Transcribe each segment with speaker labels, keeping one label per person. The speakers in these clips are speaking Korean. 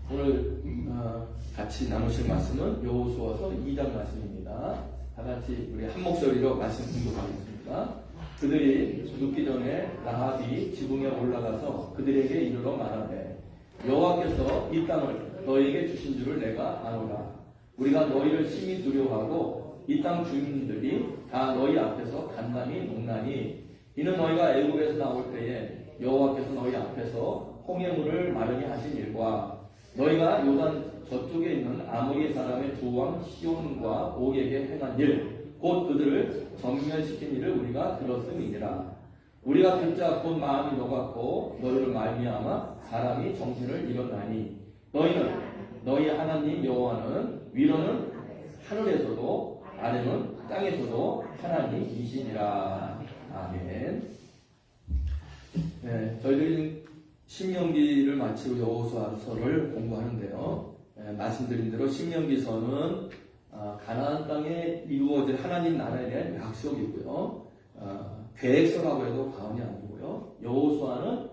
Speaker 1: 오늘 같이 나누실 말씀은 여호수아서 2장 말씀입니다. 다 같이 우리 한 목소리로 말씀 공독하겠습니다. 그들이 눕기 전에 라합이 지붕에 올라가서 그들에게 이르러 말하되 여호와께서 이 땅을 너희에게 주신 줄을 내가 아노라. 우리가 너희를 심히 두려워하고 이 땅 주민들이 다 너희 앞에서 간단히 농나니 이는 너희가 애굽에서 나올 때에 여호와께서 너희 앞에서 홍해물을 마르게 하신 일과 너희가 요단 저쪽에 있는 아모리 사람의 두 왕 시온과 옥에게 행한 일, 곧 그들을 전멸시킨 일을 우리가 들었음이니라. 우리가 듣자 곧 마음이 녹았고 너희를 말미암아 사람이 정신을 잃었나니 너희는 너희 하나님 여호와는 위로는 하늘에서도 아래는 땅에서도 하나님이시니라. 아멘. 네, 저희들이 신명기를 마치고 여호수아서를 공부하는데요. 말씀드린 대로 신명기서는 가나안 땅에 이루어질 하나님 나라에 대한 약속이고요. 계획서라고 해도 과언이 아니고요. 여호수아는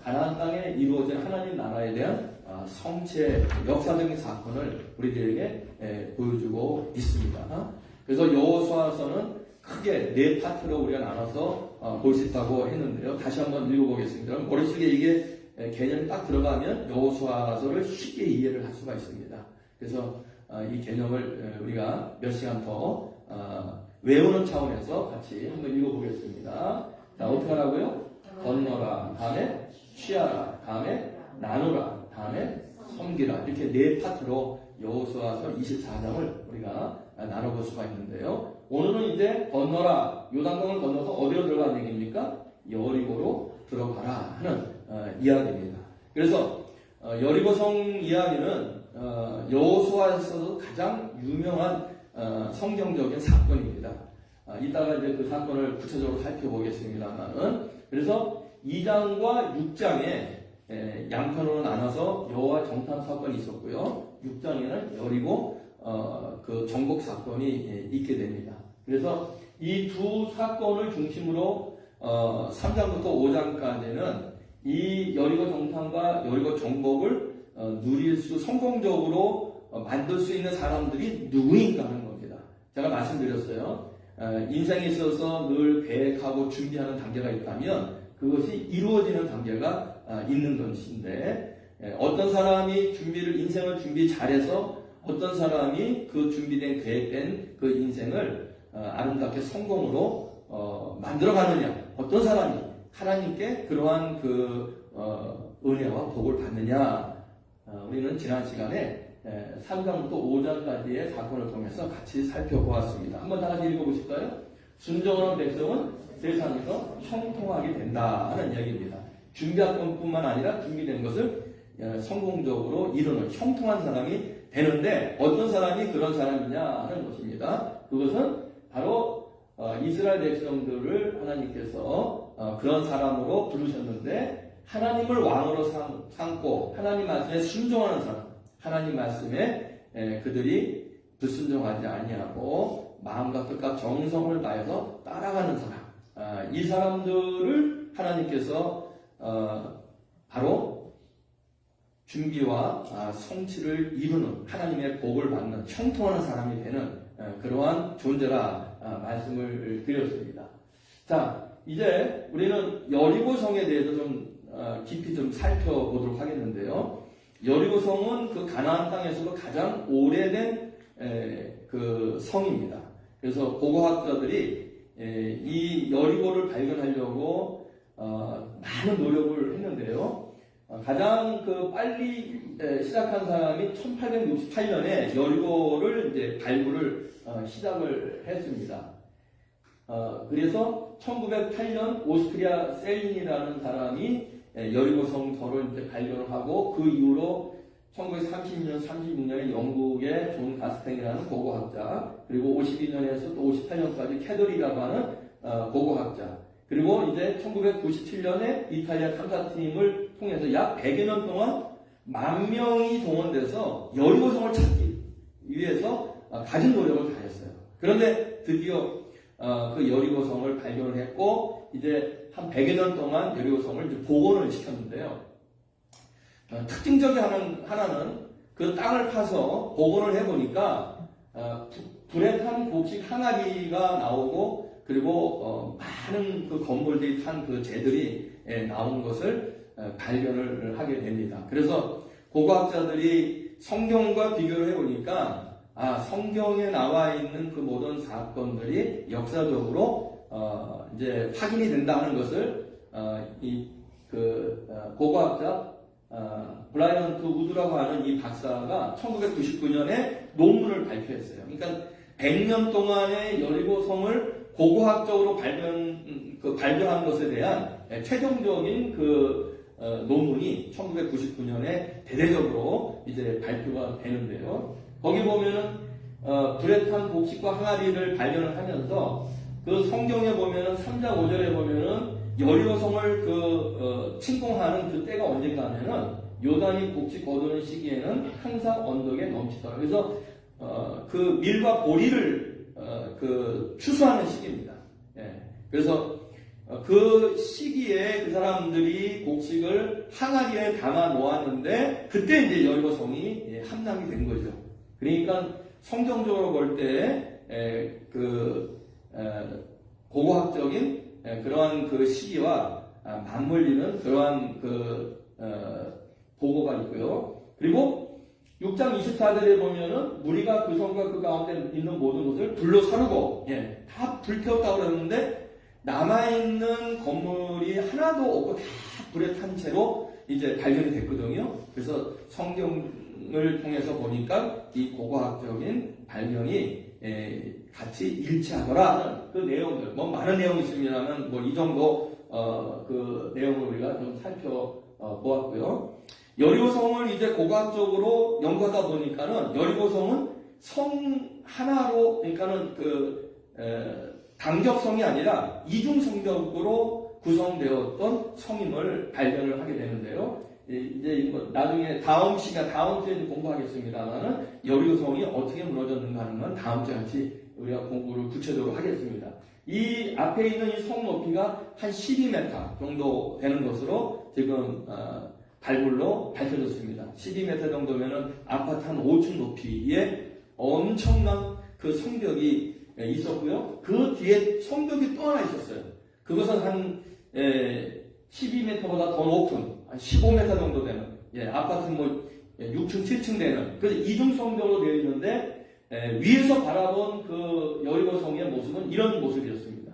Speaker 1: 가나안 땅에 이루어질 하나님 나라에 대한 성체 역사적인 사건을 우리들에게 보여주고 있습니다. 그래서 여호수아서는 크게 네 파트로 우리가 나눠서 볼 수 있다고 했는데요. 다시 한번 읽어보겠습니다. 머릿속에 이게 개념이 딱 들어가면 여호수아서를 쉽게 이해를 할 수가 있습니다. 그래서 이 개념을 우리가 몇 시간 더 외우는 차원에서 같이 한번 읽어보겠습니다. 자, 어떻게 하라고요? 건너라, 다음에 취하라, 다음에 나누라, 다음에 섬기라. 이렇게 네 파트로 여호수아서 24장을 우리가 나눠볼 수가 있는데요. 오늘은 이제 건너라, 요단강을 건너서 어디로 들어가는 얘기입니까? 여리고로 들어가라 하는 이야기입니다. 그래서 여리고성 이야기는 여호수아에서도 가장 유명한 성경적인 사건입니다. 이따가 이제 그 사건을 구체적으로 살펴보겠습니다만은, 그래서 2장과 6장에 양편으로 나눠서 여호와 정탐 사건이 있었고요. 6장에는 여리고 그 정복 사건이 있게 됩니다. 그래서 이 두 사건을 중심으로 3장부터 5장까지는 이 여리고 정탐과 여리고 정복을 누릴 수, 성공적으로 만들 수 있는 사람들이 누구인가 하는 겁니다. 제가 말씀드렸어요. 인생에 있어서 늘 계획하고 준비하는 단계가 있다면 그것이 이루어지는 단계가 있는 것인데, 어떤 사람이 인생을 준비 잘해서 어떤 사람이 그 준비된 계획된 그 인생을 아름답게 성공으로 만들어가느냐, 어떤 사람이 하나님께 그러한 그 은혜와 복을 받느냐, 우리는 지난 시간에 3장부터 5장까지의 사건을 통해서 같이 살펴보았습니다. 한번 다 같이 읽어보실까요? 순종하는 백성은 세상에서 형통하게 된다 하는 이야기입니다. 준비한 것뿐만 아니라 준비된 것을 성공적으로 이루는 형통한 사람이 되는데, 어떤 사람이 그런 사람이냐 하는 것입니다. 그것은 바로 이스라엘 백성들을 하나님께서 그런 사람으로 부르셨는데, 하나님을 왕으로 삼고 하나님 말씀에 순종하는 사람, 하나님 말씀에 그들이 불순종하지 아니하고 마음과 뜻과 정성을 다해서 따라가는 사람, 이 사람들을 하나님께서 바로 준비와 성취를 이루는, 하나님의 복을 받는 형통하는 사람이 되는 그러한 존재라 말씀을 드렸습니다. 자, 이제 우리는 여리고성에 대해서 좀 깊이 좀 살펴보도록 하겠는데요. 여리고성은 그 가나안 땅에서도 가장 오래된 그 성입니다. 그래서 고고학자들이 이 여리고를 발견하려고 많은 노력을 했는데요. 가장 그 빨리 시작한 사람이 1868년에 여리고를 이제 발굴을 시작을 했습니다. 그래서 1908년 오스트리아 셀린이라는 사람이 여리고 성터를 이제 발견을 하고, 그 이후로 1930년, 36년에 영국의 존 가스탱이라는 고고학자, 그리고 52년에서 또 58년까지 캐더리라고 하는 고고학자, 그리고 이제 1997년에 이탈리아 탐사팀을 통해서 약 100여 년 동안 10,000명이 동원돼서 여리고성을 찾기 위해서 가진 노력을 다했어요. 그런데 드디어 그 여리고성을 발견을 했고, 이제 한 100여 년 동안 여리고성을 이제 복원을 시켰는데요. 특징적인 하나는 그 땅을 파서 복원을 해보니까 불에 탄 곡식 항아리가 나오고 그리고 많은 그 건물들이 탄 그 재들이 나온 것을 발견을 하게 됩니다. 그래서 고고학자들이 성경과 비교를 해보니까 성경에 나와 있는 그 모든 사건들이 역사적으로 이제 확인이 된다는 것을 고고학자 브라이언트 우드라고 하는 이 박사가 1999년에 논문을 발표했어요. 그러니까 100년 동안의 여리고성을 고고학적으로 발견한 것에 대한 최종적인 논문이 1999년에 대대적으로 이제 발표가 되는데요. 거기 보면은 불에 탄 곡식과 항아리를 발견을 하면서 그 성경에 보면은 3장 5절에 보면은 여리고성을 침공하는 그 때가 언젠가 하면은 요단이 곡식 거두는 시기에는 항상 언덕에 넘치더라. 그래서 그 밀과 보리를 추수하는 시기입니다. 그래서 그 시기에 그 사람들이 곡식을 항아리에 담아 놓았는데 그때 이제 여리고성이 함락이 된 거죠. 그러니까 성경적으로 볼 때 고고학적인 그러한 그 시기와 맞물리는 그러한 보고가 있고요. 그리고 6장 24절에 보면은 무리가 그 성과 그 가운데 있는 모든 것을 불로 사르고 다 불태웠다고 그랬는데 남아있는 건물이 하나도 없고 다 불에 탄 채로 이제 발견이 됐거든요. 그래서 성경을 통해서 보니까 이 고고학적인 발견이 같이 일치하더라. 그 내용들, 많은 내용이 있습니다만, 이 정도, 그 내용을 우리가 좀 살펴보았고요. 여리고성을 이제 고고학적으로 연구하다 보니까는 여리고성은 성 하나로, 그러니까는 단격성이 아니라 이중성격으로 구성되었던 성임을 발견을 하게 되는데요. 이제 나중에 다음 주에 공부하겠습니다만은 여리고성이 어떻게 무너졌는가 하는 건 다음 주에 같이 우리가 공부를 구체적으로 하겠습니다. 이 앞에 있는 이 성 높이가 한 12m 정도 되는 것으로 지금 발굴로 밝혀졌습니다. 12m 정도면은 아파트 한 5층 높이에 엄청난 그 성벽이 있었고요. 그 뒤에 성벽이 또 하나 있었어요. 그것은 한 12m보다 더 높은 한 15m 정도 되는 아파트 6층, 7층 되는 그래서 이중성벽으로 되어 있는데 위에서 바라본 그 여리고성의 모습은 이런 모습이었습니다.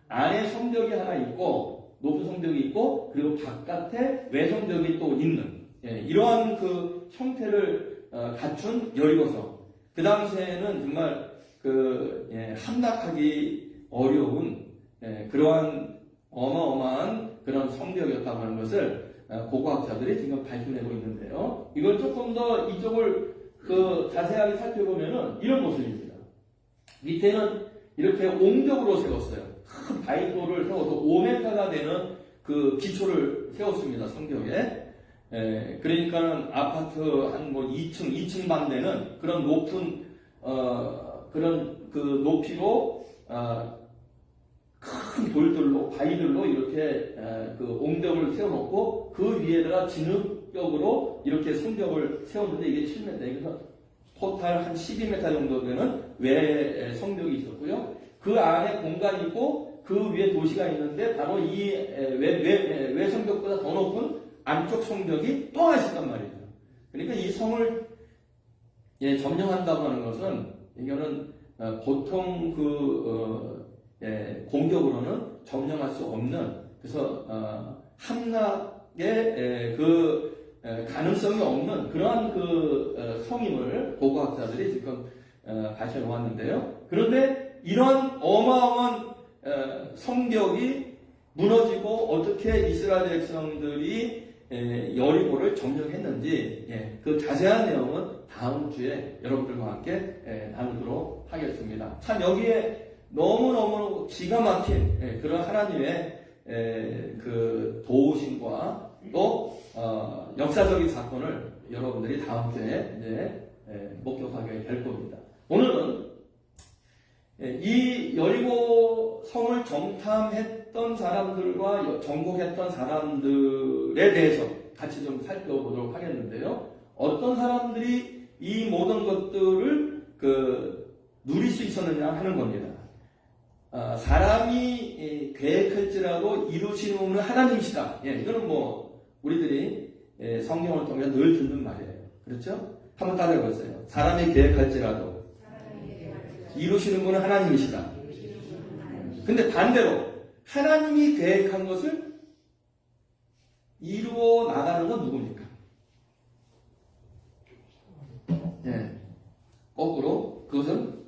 Speaker 1: 안에 성벽이 하나 있고 높은 성벽이 있고 그리고 바깥에 외성벽이 또 있는 이러한 그 형태를 갖춘 여리고성. 그 당시에는 정말 함락하기 어려운 그러한 어마어마한 그런 성벽이었다고 하는 것을 고고학자들이 지금 밝혀내고 있는데요. 이걸 조금 더 이쪽을 자세하게 살펴보면은 이런 모습입니다. 밑에는 이렇게 옹벽으로 세웠어요. 큰 바위돌을 세워서 5m가 되는 그 기초를 세웠습니다. 성벽에. 그러니까는 아파트 한 2층 반 되는 그런 높은 그런 그 높이로 큰 돌들로 바위들로 이렇게 그 옹벽을 세워놓고 그 위에다가 진흙벽으로 이렇게 성벽을 세웠는데 이게 7m. 그래서 토탈 한 12m 정도 되는 외 성벽이 있었고요. 그 안에 공간이 있고 그 위에 도시가 있는데 바로 이 외 성벽보다 더 높은 안쪽 성벽이 또 하나 있었단 말이죠. 그러니까 이 성을 점령한다고 하는 것은 이거는 보통 공격으로는 점령할 수 없는 그래서 함락의 가능성이 없는 그러한 성임을 고고학자들이 지금 밝혀 놓았는데요. 그런데 이런 어마어마한 성벽이 무너지고 어떻게 이스라엘 백성들이 여리고를 점령했는지 그 자세한 내용은 다음 주에 여러분들과 함께 나누도록 하겠습니다. 참 여기에 너무너무 기가 막힌 그런 하나님의 그 도우심과 또 역사적인 사건을 여러분들이 다음 주에 이제 목격하게 될 겁니다. 오늘은 이 여리고 성을 정탐했던 사람들과 정복했던 사람들에 대해서 같이 좀 살펴보도록 하겠는데요. 어떤 사람들이 이 모든 것들을 누릴 수 있었느냐 하는 겁니다. 사람이 계획할지라도 이루시는 분은 하나님이시다. 예, 이거는 뭐 우리들이 성경을 통해 늘 듣는 말이에요. 그렇죠? 한번 따라해보세요. 사람이 계획할지라도 이루시는 분은 하나님이시다. 근데 반대로 하나님이 계획한 것을 이루어 나가는 건 누굽니까? 예, 거꾸로 그것은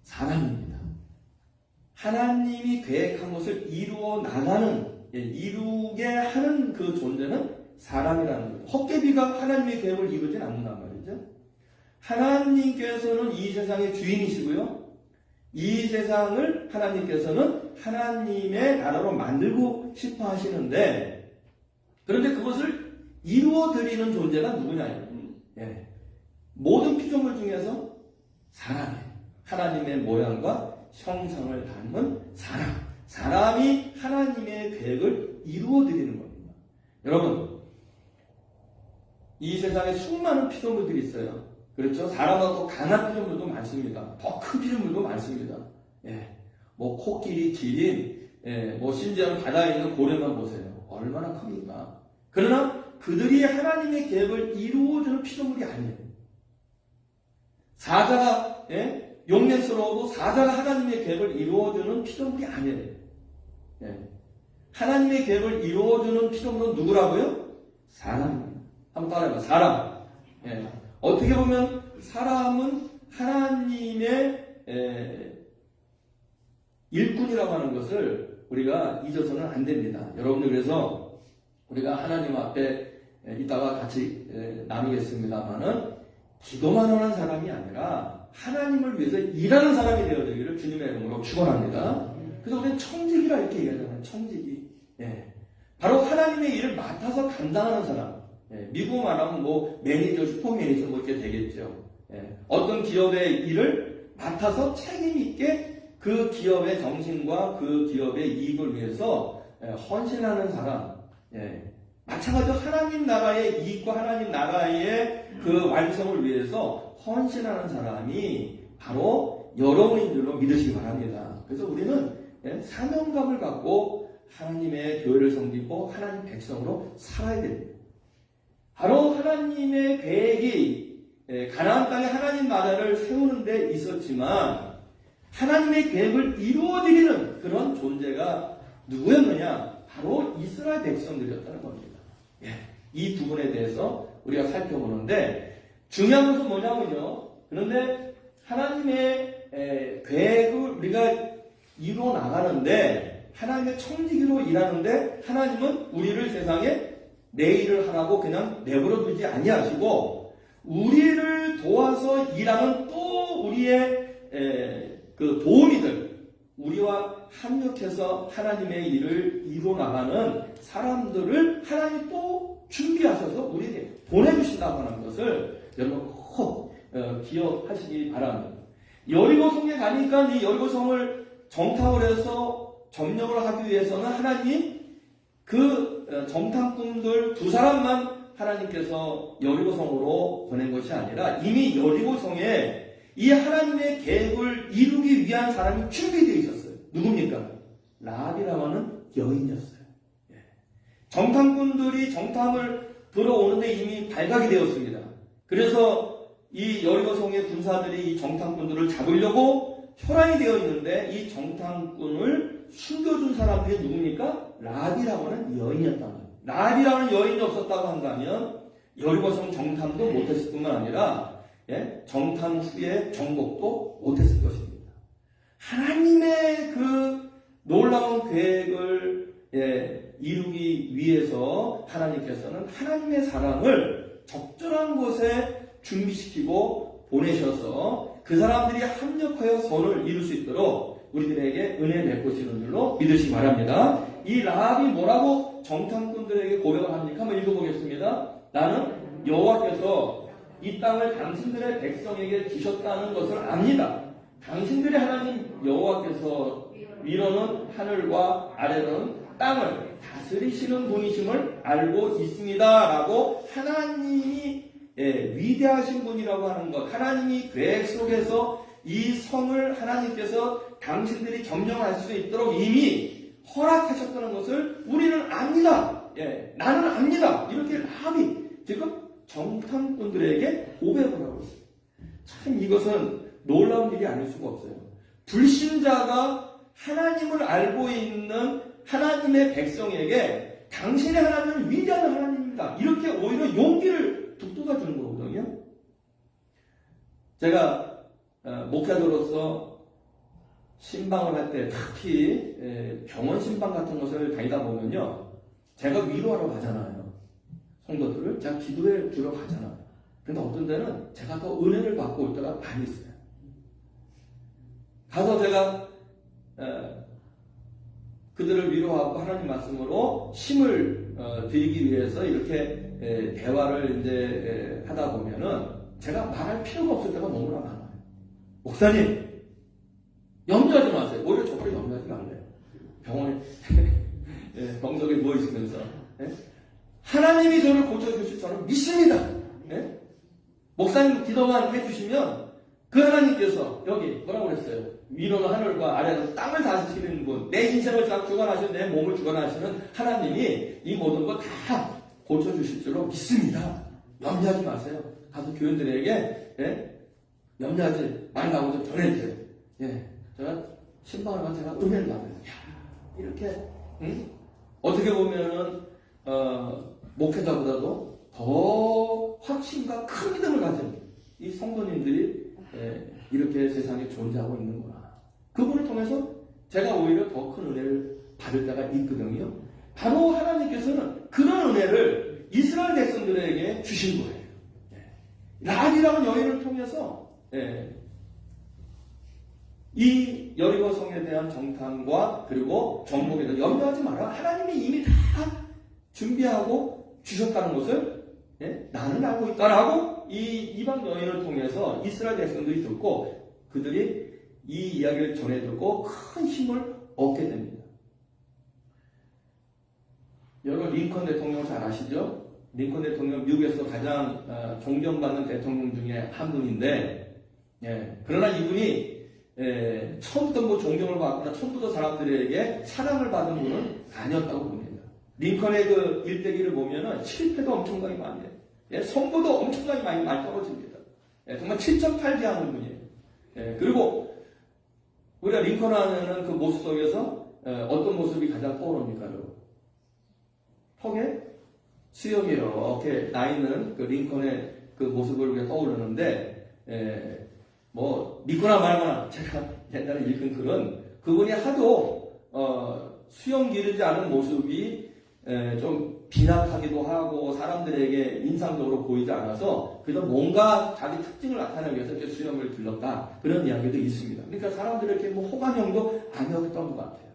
Speaker 1: 사람입니다. 하나님이 계획한 것을 이루어 나가는, 이루게 하는 그 존재는 사람이라는 거죠. 헛개비가 하나님의 계획을 이루진 않는단 말이죠. 하나님께서는 이 세상의 주인이시고요. 이 세상을 하나님께서는 하나님의 나라로 만들고 싶어 하시는데, 그런데 그것을 이루어 드리는 존재가 누구냐? 예. 모든 피조물 중에서 사람이에요. 하나님의 모양과 형상을 닮은 사람이 하나님의 계획을 이루어 드리는 겁니다. 여러분, 이 세상에 수많은 피조물들이 있어요. 그렇죠? 사람하고 강한 피조물도 많습니다. 더 큰 피조물도 많습니다. 예. 뭐 코끼리, 기린, 뭐 심지어는 바다에 있는 고래만 보세요. 얼마나 큽니까? 그러나 그들이 하나님의 계획을 이루어주는 피조물이 아니에요. 사자가 용맹스러워도 사자가 하나님의 계획을 이루어주는 피조물이 아니에요. 하나님의 계획을 이루어주는 피조물은 누구라고요? 사람입니다. 한번 따라해봐. 사람. 어떻게 보면 사람은 하나님의 일꾼이라고 하는 것을 우리가 잊어서는 안 됩니다. 여러분들, 그래서 우리가 하나님 앞에 이따가 같이 나누겠습니다만은 기도만 하는 사람이 아니라 하나님을 위해서 일하는 사람이 되어지기를 주님의 이름으로 축원합니다. 그래서 우리는 청직이라 이렇게 얘기하잖아요. 청직이. 바로 하나님의 일을 맡아서 감당하는 사람. 미국 말하면 뭐 매니저, 슈퍼 매니저 뭐 이렇게 되겠죠. 어떤 기업의 일을 맡아서 책임 있게 그 기업의 정신과 그 기업의 이익을 위해서 헌신하는 사람. 마찬가지로 하나님 나라의 이익과 하나님 나라의 그 완성을 위해서 헌신하는 사람이 바로 여러분인 줄로 믿으시기 바랍니다. 그래서 우리는 사명감을 갖고 하나님의 교회를 섬기고 하나님 백성으로 살아야 됩니다. 바로 하나님의 계획이 가나안 땅에 하나님 나라를 세우는 데 있었지만 하나님의 계획을 이루어드리는 그런 존재가 누구였느냐? 바로 이스라엘 백성들이었다는 겁니다. 이 부분에 대해서 우리가 살펴보는데 중요한 것은 뭐냐면요. 그런데 하나님의 계획을 우리가 이루어 나가는데 하나님의 청지기로 일하는데 하나님은 우리를 세상에 내 일을 하라고 그냥 내버려 두지 아니하시고 우리를 도와서 일하는 또 우리의 그 도우미들, 우리와 합력해서 하나님의 일을 이루어 나가는 사람들을 하나님이 또 준비하셔서 우리에게 보내주신다고 하는 것을 여러분 꼭 기억하시기 바랍니다. 여리고성에 가니까 이 여리고성을 정탐을 해서 점령을 하기 위해서는 하나님이 그 정탐꾼들 2사람만 하나님께서 여리고성으로 보낸 것이 아니라 이미 여리고성에 이 하나님의 계획을 이루기 위한 사람이 준비되어 있었어요. 누굽니까? 라합이라고 하는 여인이었어요. 정탐꾼들이 정탐을 들어오는데 이미 발각이 되었습니다. 그래서 이 여리고성의 군사들이 이 정탐꾼들을 잡으려고 혈안이 되어 있는데 이 정탐꾼을 숨겨준 사람들이 누굽니까? 라합이라고 하는 여인이었단 말이에요. 라합이라고 하는 여인이 없었다고 한다면 여리고성 정탐도 못했을 뿐만 아니라 정탐 후에 정복도 못했을 것입니다. 하나님의 그 놀라운 계획을 이루기 위해서 하나님께서는 하나님의 사람을 적절한 곳에 준비시키고 보내셔서 그 사람들이 합력하여 선을 이룰 수 있도록 우리들에게 은혜 베푸시는 줄로 믿으시기 바랍니다. 이 라합이 뭐라고 정탐꾼들에게 고백을 합니까? 한번 읽어보겠습니다. 나는 여호와께서 이 땅을 당신들의 백성에게 주셨다는 것을 압니다. 당신들의 하나님 여호와께서 위로는 하늘과 아래로는 땅을 다스리시는 분이심을 알고 있습니다라고 하나님이 위대하신 분이라고 하는 것, 하나님이 계획 속에서 이 성을 하나님께서 당신들이 점령할 수 있도록 이미 허락하셨다는 것을 우리는 압니다. 나는 압니다. 이렇게 라합이 지금 정탐꾼들에게 고백을 하고 있어요. 참 이것은 놀라운 일이 아닐 수가 없어요. 불신자가 하나님을 알고 있는 하나님의 백성에게 당신의 하나님은 위대한 하나님입니다. 이렇게 오히려 용기를 북돋아 주는 거거든요. 제가 목회자로서 신방을 할 때 특히 병원 신방 같은 것을 다니다 보면요, 제가 위로하러 가잖아요. 성도들을 제가 기도해 주러 가잖아요. 근데 어떤 때는 제가 더 은혜를 받고 올 때가 많이 있어요. 가서 제가 그들을 위로하고 하나님 말씀으로 힘을 드리기 위해서 이렇게 대화를 이제 하다 보면은 제가 말할 필요가 없을 때가 너무나 많아요. 목사님, 염려하지 마세요. 오히려 저번에 염려하지 말래요. 병원에 병석에 누워 있으면서 하나님이 저를 고쳐주실 줄은 믿습니다. 목사님 기도만 해주시면 그 하나님께서 여기 뭐라고 그랬어요? 위로는 하늘과 아래는 땅을 다스리는 분, 내 인생을 다 주관하시는, 내 몸을 주관하시는 하나님이 이 모든 거 다 고쳐주실 줄로 믿습니다. 염려하지 마세요. 가서 교인들에게 염려하지 말라고 좀 전해주세요. 제가 신방을 간 제가 은혜를 받아요. 이렇게 어떻게 보면은 목회자보다도 더 확신과 큰 믿음을 가진 이 성도님들이 이렇게 세상에 존재하고 있는구나. 그분을 통해서 제가 오히려 더 큰 은혜를 받을 때가 있거든요. 바로 하나님께서는 그런 은혜를 이스라엘 백성들에게 주신 거예요. 라합이라는 여인을 통해서 이 여리고 성에 대한 정탐과 그리고 정복에 대한 염려하지 마라. 하나님이 이미 다 준비하고 주셨다는 것을 나는 알고 있다라고 이 이방 여인을 통해서 이스라엘 백성들이 듣고 그들이 이 이야기를 전해 듣고 큰 힘을 얻게 됩니다. 여러분 링컨 대통령 잘 아시죠? 링컨 대통령 미국에서 가장 존경받는 대통령 중에 한 분인데, 그러나 이분이 처음부터 뭐 존경을 받거나 처음부터 사람들에게 사랑을 받은 분은 아니었다고 봅니다. 링컨의 그 일대기를 보면은 실패도 엄청나게 많이 해요. 선거도 엄청나게 많이 떨어집니다. 정말 7.8개 하는 분이에요. 그리고 우리가 링컨 하는 그 모습 속에서 어떤 모습이 가장 떠오릅니까, 여러분? 턱에 수염이 이렇게 나 있는 그 링컨의 그 모습을 우리가 떠오르는데, 뭐 믿거나 말거나 제가 옛날에 읽은 글은 그분이 하도 수염 기르지 않은 모습이 좀 빈약하기도 하고 사람들에게 인상적으로 보이지 않아서 그래서 뭔가 자기 특징을 나타내기 위해서 이렇게 수염을 길렀다, 그런 이야기도 있습니다. 그러니까 사람들에게 뭐 호감형도 아니었던 것 같아요.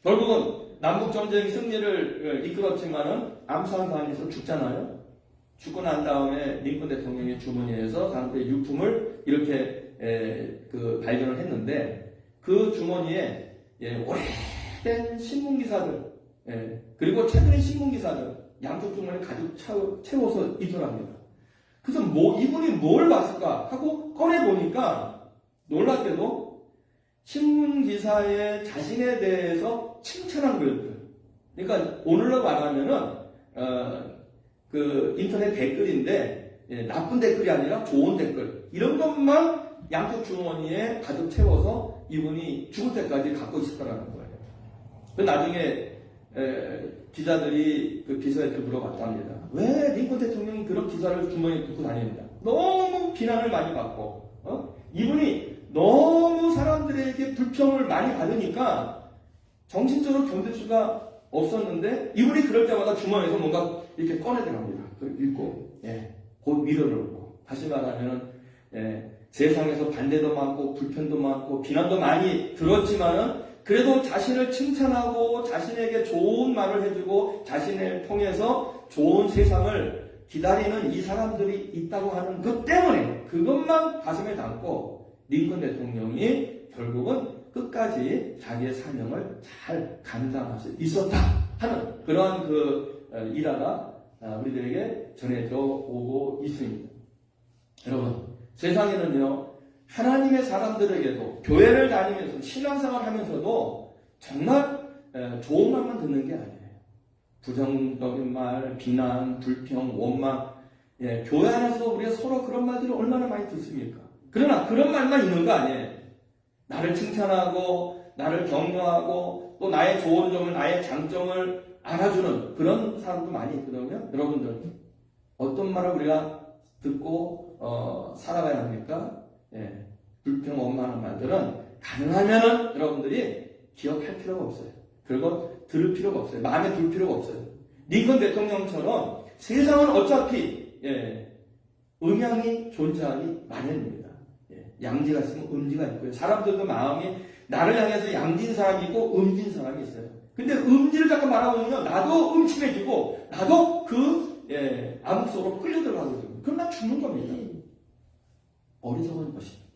Speaker 1: 결국은 남북전쟁 승리를 이끌었지만은 암살당해서 죽잖아요. 죽고 난 다음에 링컨 대통령의 주머니에서 사람들의 유품을 이렇게 발견을 했는데 그 주머니에 오래된 신문기사들, 그리고 최근의 신문기사들 양쪽 주머니에 가득 채워서 있더랍니다. 그래서 이분이 뭘 봤을까 하고 꺼내보니까 놀랍게도 신문기사의 자신에 대해서 칭찬한 글들, 그러니까 오늘로 말하면은 그 인터넷 댓글인데 나쁜 댓글이 아니라 좋은 댓글, 이런 것만 양쪽 주머니에 가득 채워서 이분이 죽을 때까지 갖고 있었다는 거예요. 그 나중에 기자들이 그 기사한테 물어봤답니다. 왜 링컨 대통령이 그런 기사를 주머니에 넣고 다닙니다. 너무 비난을 많이 받고 이분이 너무 사람들에게 불평을 많이 받으니까 정신적으로 견딜 수가 없었는데 이분이 그럴 때마다 주머니에서 뭔가 이렇게 꺼내더랍니다. 그걸 읽고 곧 위로를 얻고, 다시 말하면 세상에서 반대도 많고 불편도 많고 비난도 많이 들었지만은 그래도 자신을 칭찬하고 자신에게 좋은 말을 해주고 자신을 통해서 좋은 세상을 기다리는 이 사람들이 있다고 하는 것 때문에 그것만 가슴에 담고 링컨 대통령이 결국은 끝까지 자기의 사명을 잘 감당할 수 있었다 하는 그러한 그 일화가 우리들에게 전해져 오고 있습니다. 여러분, 세상에는요, 하나님의 사람들에게도 교회를 다니면서 신앙생활 하면서도 정말 좋은 말만 듣는 게 아니에요. 부정적인 말, 비난, 불평, 원망, 교회 안에서 우리가 서로 그런 말들을 얼마나 많이 듣습니까? 그러나 그런 말만 있는 거 아니에요. 나를 칭찬하고 나를 격려하고 또 나의 좋은 점을, 나의 장점을 알아주는 그런 사람도 많이 있거든요. 여러분들, 어떤 말을 우리가 듣고 살아가야 합니까? 불평, 원망하는 말들은 가능하면은 여러분들이 기억할 필요가 없어요. 그리고 들을 필요가 없어요. 마음에 둘 필요가 없어요. 링컨 대통령처럼 세상은 어차피 음양이 존재하기 마련입니다. 양지가 있으면 음지가 있고요. 사람들도 마음이 나를 향해서 양지인 사람이 있고 음지인 사람이 있어요. 근데 음지를 자꾸 말하면 나도 음침해지고 나도 그 암흑 속으로 끌려 들어가거든요. 그럼 나 죽는 겁니다. 어리석은 것입니다.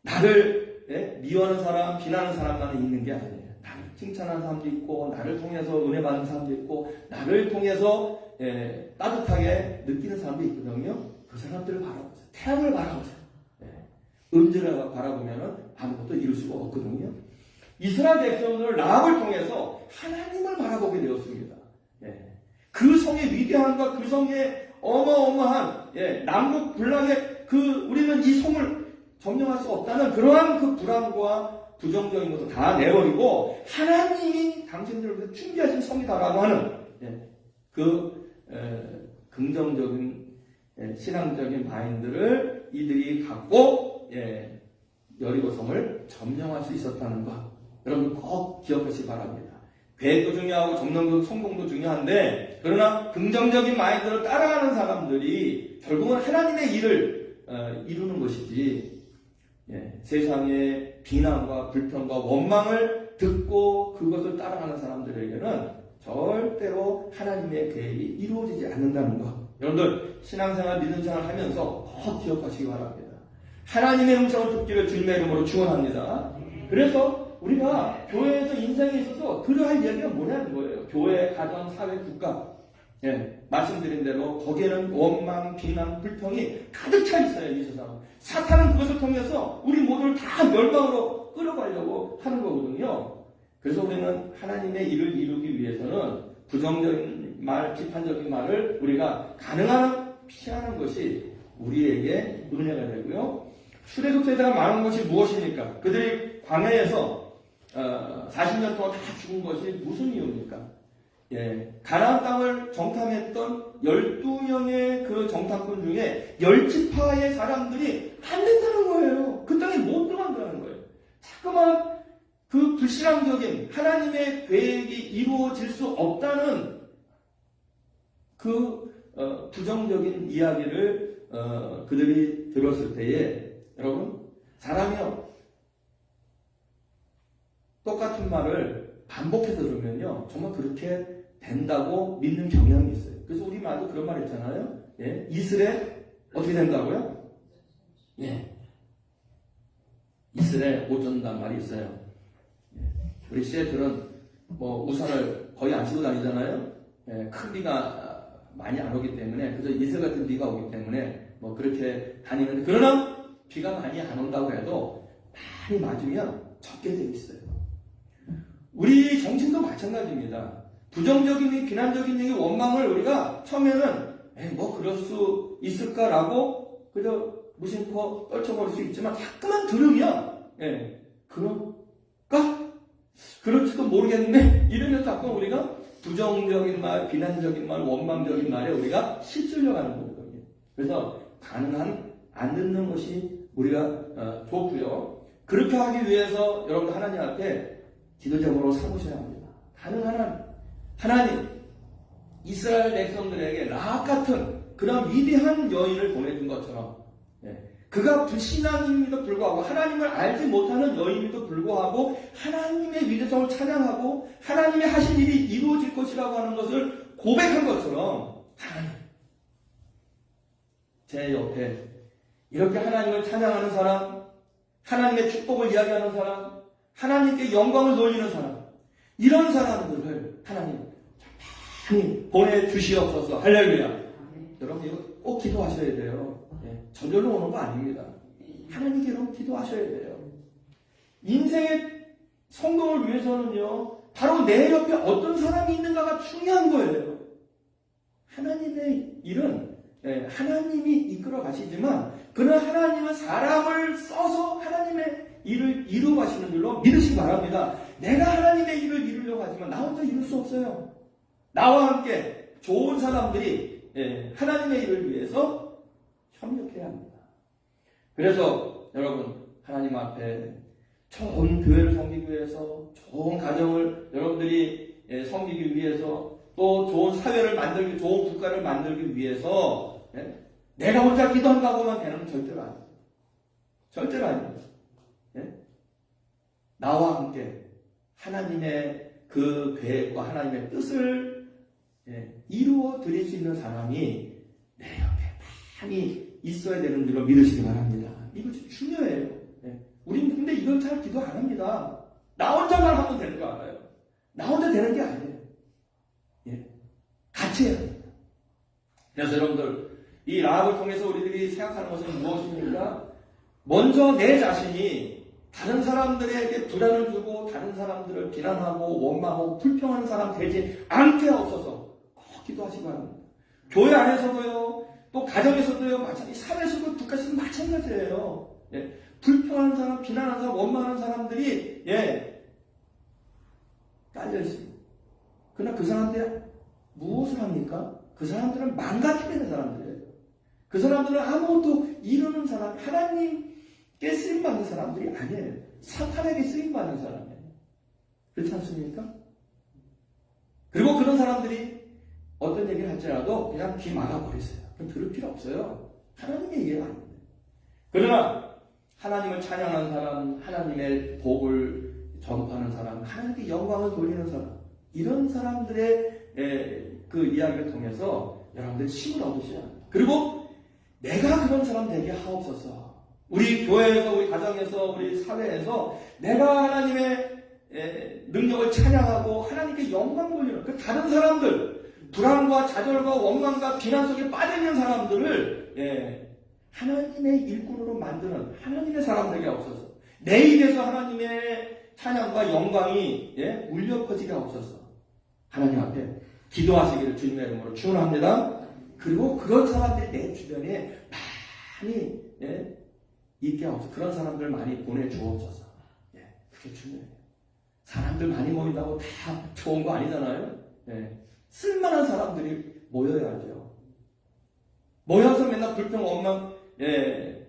Speaker 1: 나를 미워하는 사람, 비난하는 사람만 있는 게 아니에요. 나를 칭찬하는 사람도 있고 나를 통해서 은혜 받는 사람도 있고 나를 통해서 따뜻하게 느끼는 사람도 있거든요. 그 사람들을 바라보세요. 태양을 바라보세요. 음지를 바라보면 아무것도 이룰 수가 없거든요. 이스라엘 백성들 라합을 통해서 하나님을 바라보게 되었습니다. 그 성의 위대함과 그 성의 어마어마한 남북 분란의 우리는 이 성을 점령할 수 없다는 그러한 그 불안과 부정적인 것을 다 내버리고 하나님이 당신들을 위해서 준비하신 성이다라고 하는 긍정적인 신앙적인 마인드를 이들이 갖고 여리고성을 점령할 수 있었다는 것 여러분 꼭 기억하시기 바랍니다. 계획도 중요하고 점령도 성공도 중요한데 그러나 긍정적인 마인드를 따라가는 사람들이 결국은 하나님의 일을 이루는 것이지 세상의 비난과 불평과 원망을 듣고 그것을 따라가는 사람들에게는 절대로 하나님의 계획이 이루어지지 않는다는 것 여러분들 신앙생활 믿음생활 하면서 꼭 기억하시기 바랍니다. 하나님의 음성을 듣기를 주님의 이름으로 축원합니다. 그래서 우리가 교회에서 인생에 있어서 들어야 할 이야기가 뭐냐는 거예요. 교회, 가정, 사회, 국가 말씀드린 대로 거기에는 원망, 비난, 불평이 가득 차 있어요. 이 세상은. 사탄은 그것을 통해서 우리 모두를 다 멸망으로 끌어가려고 하는 거거든요. 그래서 우리는 하나님의 일을 이루기 위해서는 부정적인 말, 비판적인 말을 우리가 가능한 피하는 것이 우리에게 은혜가 되고요. 출애굽 세대가 말한 것이 무엇입니까? 그들이 광야에서 40년 동안 다 죽은 것이 무슨 이유입니까? 가나안 땅을 정탐했던 12명의 그 정탐꾼 중에 10지파의 사람들이 안 된다는 거예요. 그 땅에 못 들어간다는 거예요. 자꾸만 그 불신앙적인 하나님의 계획이 이루어질 수 없다는 그 부정적인 이야기를 그들이 들었을 때에 여러분 사람이요 똑같은 말을 반복해서 들으면요 정말 그렇게 된다고 믿는 경향이 있어요. 그래서 우리 말도 그런 말 있잖아요. 이슬에 어떻게 된다고요? 이슬에 못 젖는다는 말이 있어요. 우리 시애틀은 뭐 우산을 거의 안 쓰고 다니잖아요. 큰 비가 많이 안 오기 때문에 그저 이슬 같은 비가 오기 때문에 뭐 그렇게 다니는데 그러나 비가 많이 안 온다고 해도 많이 맞으면 적게 되어 있어요. 우리 정신도 마찬가지입니다. 부정적인 비난적인 얘기, 원망을 우리가 처음에는 뭐 그럴 수 있을까라고 그저 무심코 떨쳐버릴 수 있지만 자꾸만 들으면 그럴까? 그럴지도 모르겠네 이러면서 자꾸 우리가 부정적인 말, 비난적인 말, 원망적인 말에 우리가 휩쓸려 가는 거거든요. 그래서 가능한 안 듣는 것이 우리가 좋고요. 그렇게 하기 위해서 여러분 하나님 앞에 기도적으로 삼으셔야 합니다. 가능한 한 하나님 이스라엘 백성들에게 라합 같은 그런 위대한 여인을 보내준 것처럼 그가 불신앙임에도 불구하고 하나님을 알지 못하는 여인임에도 불구하고 하나님의 위대성을 찬양하고 하나님의 하신 일이 이루어질 것이라고 하는 것을 고백한 것처럼 하나님 제 옆에 이렇게 하나님을 찬양하는 사람, 하나님의 축복을 이야기하는 사람, 하나님께 영광을 돌리는 사람, 이런 사람들을 하나님 많이 보내주시옵소서. 할렐루야. 여러분 이거 꼭 기도하셔야 돼요. 저절로 오는 거 아닙니다. 하나님께로 기도하셔야 돼요. 인생의 성공을 위해서는요, 바로 내 옆에 어떤 사람이 있는가가 중요한 거예요. 하나님의 일은 하나님이 이끌어 가시지만 그는 하나님은 사람을 써서 하나님의 일을 이루어 가시는 줄로 믿으시기 바랍니다. 내가 하나님의 일을 이루려고 하지만 나 혼자 이룰 수 없어요. 나와 함께 좋은 사람들이 하나님의 일을 위해서 협력해야 합니다. 그래서 여러분 하나님 앞에 좋은 교회를 섬기기 위해서, 좋은 가정을 여러분들이 섬기기 위해서, 또 좋은 사회를 만들기, 좋은 국가를 만들기 위해서 내가 혼자 기도한다고만 되는 건 절대로 아니에요. 절대로 아닙니다. 나와 함께 하나님의 그 계획과 하나님의 뜻을 이루어 드릴 수 있는 사람이 내 옆에 많이 있어야 되는 줄로 믿으시기 바랍니다. 이거 중요해요. 우리는 근데 이걸 잘 기도 안 합니다. 나 혼자만 하면 되는 거 알아요. 나 혼자 되는 게 아니에요. 같이 해야 됩니다. 그래서 여러분들 이 라합을 통해서 우리들이 생각하는 것은 무엇입니까? 먼저 내 자신이 다른 사람들에게 불안을 주고 다른 사람들을 비난하고 원망하고 불평하는 사람 되지 않게 하옵소서. 꼭 기도하시기 바랍니다. 교회 안에서도요, 또 가정에서도요, 마찬가지, 사회에서도 국가에서도 마찬가지예요. 불평하는 사람, 비난하는 사람, 원망하는 사람들이 깔려 있습니다. 그러나 그 사람들이 무엇을 합니까? 그 사람들은 망가뜨리는 사람들이에요. 그 사람들은 아무것도 이루는 사람, 하나님께 쓰임받는 사람들이 아니에요. 사탄에게 쓰임받는 사람이에요. 그렇지 않습니까? 그리고 그런 사람들이 어떤 얘기를 할지라도 그냥 귀 막아버리세요. 그럼 들을 필요 없어요. 하나님의 얘기가 아닙니다. 그러나 하나님을 찬양하는 사람, 하나님의 복을 전파하는 사람, 하나님께 영광을 돌리는 사람, 이런 사람들의 그 이야기를 통해서 여러분들이 힘을 얻으셔야 합니다. 그리고 내가 그런 사람 되게 하옵소서. 우리 교회에서, 우리 가정에서, 우리 사회에서 내가 하나님의 능력을 찬양하고 하나님께 영광 돌리는 그 다른 사람들, 불안과 좌절과 원망과 비난 속에 빠져있는 사람들을 하나님의 일꾼으로 만드는 하나님의 사람 되게 하옵소서. 내 입에서 하나님의 찬양과 영광이 울려 퍼지게 하옵소서. 하나님 앞에 기도하시기를 주님의 이름으로 축원합니다. 그리고 그런 사람들이 내 주변에 많이 있게 하옵소서. 그런 사람들 많이 보내주옵소서. 그게 중요해요. 사람들 많이 모인다고 다 좋은 거 아니잖아요. 쓸만한 사람들이 모여야죠. 모여서 맨날 불평, 원망,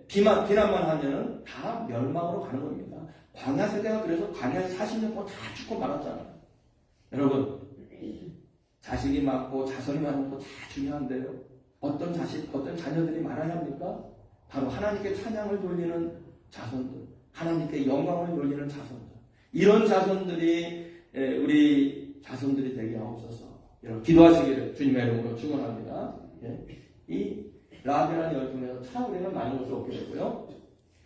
Speaker 1: 비난만 하면은 다 멸망으로 가는 겁니다. 광야 세대가 그래서 광야에서 40년 동안 다 죽고 말았잖아요. 여러분, 자식이 많고 자손이 많은 것도 다 중요한데요. 어떤 자식, 어떤 자녀들이 많아야 합니까? 바로 하나님께 찬양을 돌리는 자손들, 하나님께 영광을 돌리는 자손들. 이런 자손들이 우리 자손들이 되게 하옵소서. 여러분 기도하시기를 주님의 이름으로 축원합니다. 이 라합이라는 열풍에서 참 우리는 많은 것을 얻게 되고요.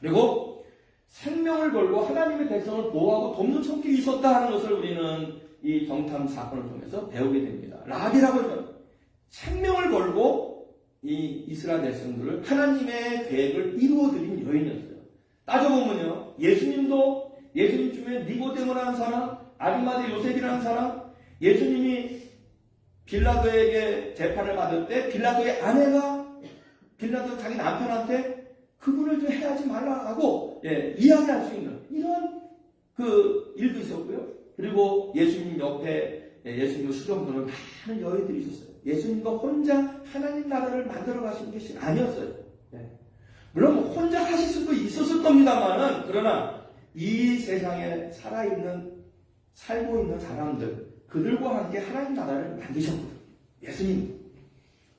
Speaker 1: 그리고 생명을 걸고 하나님의 백성을 보호하고 돕는 손길이 있었다 하는 것을 우리는 이 정탐 사건을 통해서 배우게 됩니다. 라합이라고 하면 생명을 걸고 이 이스라엘 백성들을 하나님의 계획을 이루어드린 여인이었어요. 따져보면요, 예수님 중에 니고데모라는 사람, 아리마대 요셉이라는 사람, 예수님이 빌라도에게 재판을 받을 때 빌라도의 아내가 빌라도 자기 남편한테 그분을 좀 해하지 말라고 이야기할 수 있는 이런 그 일도 있었고요. 그리고 예수님 옆에 예수님을 수종드는 많은 여인들이 있었어요. 예수님과 혼자 하나님 나라를 만들어 가신 것이 아니었어요. 물론 혼자 하실 수도 있었을 겁니다만은, 그러나 이 세상에 살고 있는 사람들, 그들과 함께 하나님 나라를 만드셨거든요. 예수님.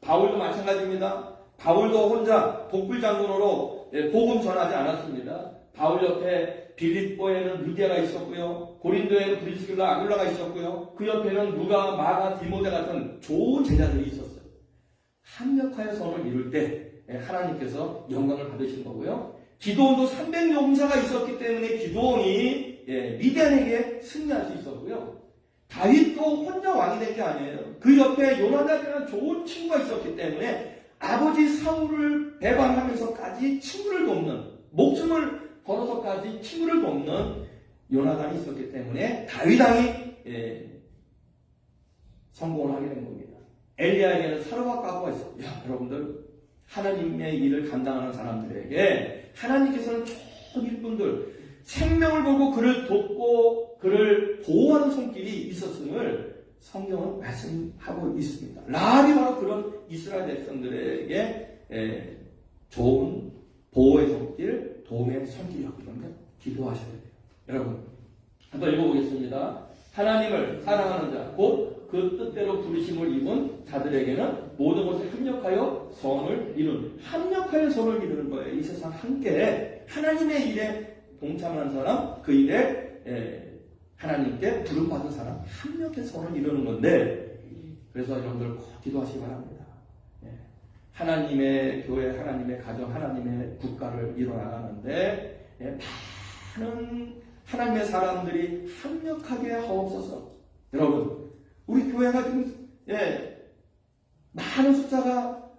Speaker 1: 바울도 마찬가지입니다. 바울도 혼자 복불장군으로 복음 전하지 않았습니다. 바울 옆에 빌립보에는 루디아가 있었고요. 고린도에는 브리스길라, 아굴라가 있었고요. 그 옆에는 누가, 마가, 디모데 같은 좋은 제자들이 있었어요. 합력하여 선을 이룰 때 하나님께서 영광을 받으신 거고요. 기도원도 300용사가 있었기 때문에 기도원이 미디안에게 승리할 수 있었고요. 다윗도 혼자 왕이 된 게 아니에요. 그 옆에 요나단이라는 좋은 친구가 있었기 때문에 아버지 사울을 배반하면서까지 친구를 돕는, 목숨을 걸어서까지 친구를 돕는 요나단이 있었기 때문에 다윗 왕이 성공을 하게 된 겁니다. 엘리야에게는 사르밧 가구가 있어요. 여러분들, 하나님의 일을 감당하는 사람들에게 하나님께서는 좋은 일꾼들, 생명을 걸고 그를 돕고 그를 보호하는 손길이 있었음을 성경은 말씀하고 있습니다. 라합이 바로 그런 이스라엘 백성들에게 좋은 보호의 손길, 도움의 손길이었기 때문에 기도하셔야 돼요. 여러분, 한번 읽어보겠습니다. 하나님을 사랑하는 자, 곧 그 뜻대로 부르심을 입은 자들에게는 모든 것에 합력하여 선을 이루는, 합력하여 선을 이루는 거예요. 이 세상 함께 하나님의 일에 동참하는 사람, 그 일에 하나님께 부름받은 사람, 합력해서 선을 이루는 건데, 그래서 여러분들 꼭 기도하시기 바랍니다. 하나님의 교회, 하나님의 가정, 하나님의 국가를 이뤄나가는데 많은 하나님의 사람들이 합력하게 하옵소서. 여러분, 우리 교회가 지금 많은 숫자가